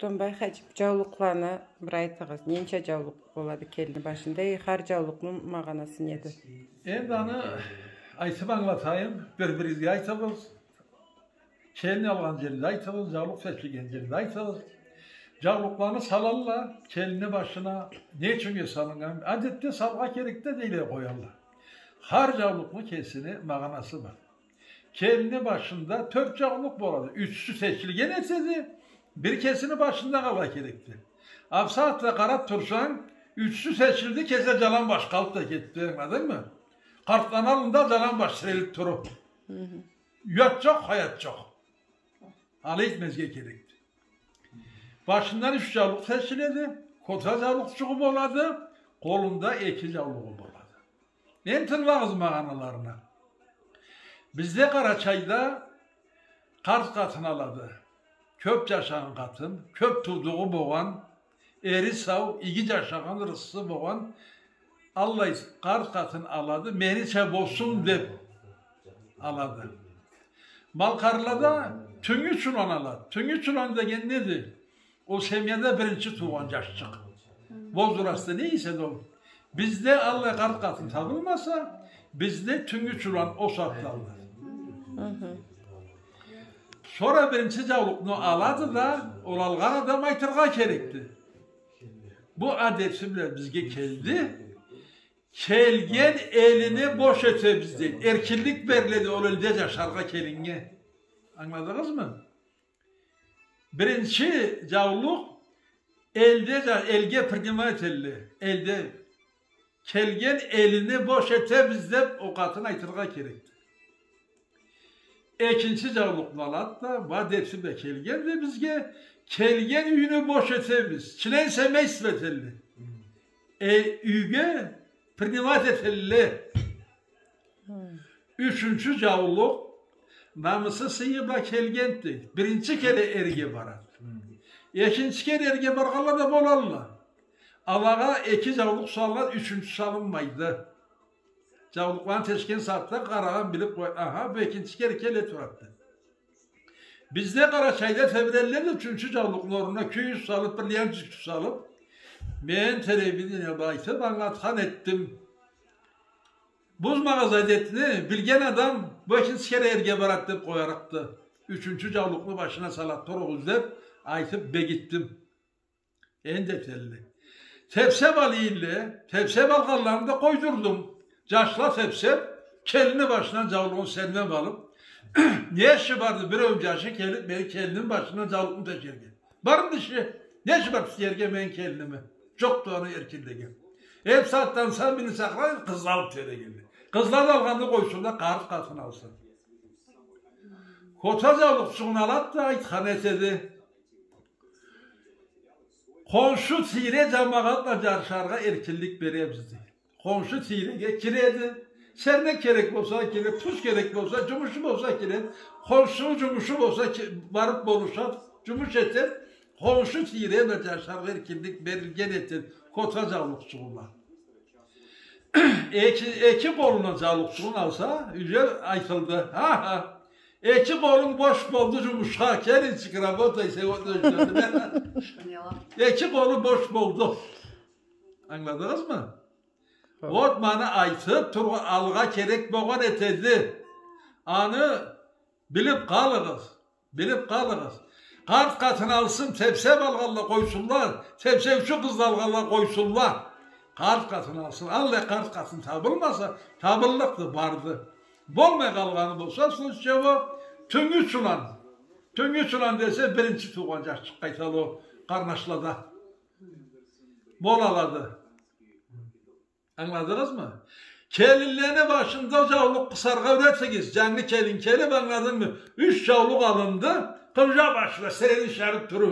Donbay Hacip jawluklarını bir aytığız. Nence jawluk boladı kelini başında? Har jawluknun maganası nedir? Endi anı aytıp anlatayım. Bir-birizge aytabız. Kelini algan жерinde aytabız, jawluk seçilgen жерinde aytabız. Jawluklarını salarlar, kelini başına ne için salıngan? Adette salga kerek de deyle koyarlar. Har jawluknu kesini maganası var. Kelini başında 4 jawluk boladı. 3'sü seçilgen etsedi. Bir kesini başında kala kerekti. Afsatla karap tursan 3'sü seçildi, kese calan baş kalıp da gitti, anladın mı? Karttan alında calan baş serilip turu. Yat çok, hayat çok. Halı etmezge kerekti. Başından 3 jawluk seçildi, kota jawluk çıkıp oladı, kolunda 2 jawluğu boladı. En tırlağız mağanalarına. Bizde Karaçay'da Kars katını aladı. Köp yaşağın katın, köp tuduğu boğan, eri sav, iki yaşağın rıssı boğan, Allah Kars katın aladı, meniçe bolsun dep aladı. Malkarlada tüngü çulan aladı. Tüngü çulan degen nedir? O semyada birinci tuğan yaşçık. Bozurası neyse de o. Bizde Allah Kars katın tabılmasa, bizde tüngü çulan o saatte alır. Sonra birinci jawluknu aladı da olalgan adam aytırga kerekti. Bu adetsi bilen bizge keldi. Kelgen elini boş ete bizde. Erkillik berledi ol elde yaşarga kelinge. Anladınız mı? Birinci jawluk elge primat elli. Elde kelgen elini boş ete bizde o katın aytırga kerekti. İkinci jawluknu alat da vadepsi de kelgen de bizge kelgen üyünü boş etemiz. Çilense meysvetelli. Üge primat etelli. Üçüncü jawluk namısı sıyıbla kelgenti. Birinci kere erge barat. İkinci kere erge bargalla da bolalla. Alağa 2 jawluk sallar, üçüncü salınmaydı. Jawluklarını teşken saatte karagan bilip koy. Aha, bu ikinci kere kele turattı. Bizde Karaçay'da fevrellerle 3. jawlukun oruna 200 salıp, birleyen cüskü salıp, ben televizyona baytıp anlatkan ettim. Buzmağız adetini bilgen adam bu ikinci kere erge barat deyip koyaraktı. 3. jawluklu başına salat toroguz deyip aytıp begittim. En detaylı. Tepse balıyla, tepse balgallarını da koydurdum. Caşla tepsep, kelini başına jawluğun serine balıp, ne işi vardı bir öncaşı kelip, beni kelinin başına jawluğunu taşırken. Barın dışı, ne işi var yerge benim kelinimi? Çok doğru erkildiğim. Hep saatten sen beni saklayın, kızla alıp tere geldi. Kızlar da algandı koysun da karşı katını alsın. Kota jawluk suğun alat da aytkan etedi. Konşu tire cemaatla carşarga erkillik beremizdi. Komşu tirege kiredi. Sernek gerek olsa kiredi, tuz gerek olsa, cumuşu olsa kiredi. Komşu cumuşu olsa varıp boluşat, cumuş eter. Komşu tireye ve carşarga erkillik berilgen eter. Kota jawlukçuğuna. Eki koluna jawlukçuğun alsa, yüce aytıldı. Ha. Eki kolun boş boldu cumuşa, kelin çıkıra botaysa o döştürdü. Eki kolu boş boldu. Anladınız mı? Otmanı aytıp turgu alga kerek boğan etedi. Anı bilip kalırız. Bilip kalırız. Kart katını alsın, tepse balgalla koysunlar. Tepse şu kız dalgalla koysunlar. Kart katını alsın. Allah kart katını tabılmasa tabıllıktı vardı. Bolmay kalganı bulsa söz cevap tüngü çulan. Tüngü çulan dese birinci tuğancak çıkaytalı o karnaşlada. Bol aladı. Anladınız mı? Kelinlerini başında jawluk kısarga öğretseniz, canlı kelin kelip anladın mı? 3 jawluk alındı, kılca başla, sereni şarıp turu,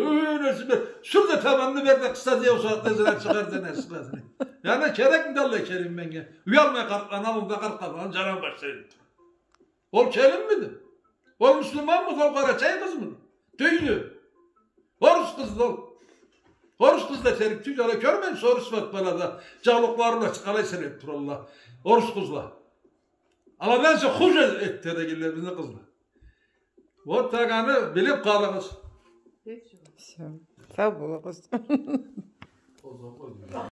sürde tabanını ver de kısa diye o saatte zira çıkardı ne sıkasını. Yani kerek mi dalle kelin benge? Uyalmaya kartlan alında kartlan, canan baş sereni turu. O kelin miydi? O Müslüman mı? O Karaçay kız mı? Tüylü. Horus kızdı o. Horus kız da serip tüccara görmeyin sorus vat balada. Jawluklarla çıkalay serip turallah. Horus kızla. Ama bense huş etti de giller bizni kızla. O taganı bilip kalınız. Все. Sağ ol kız.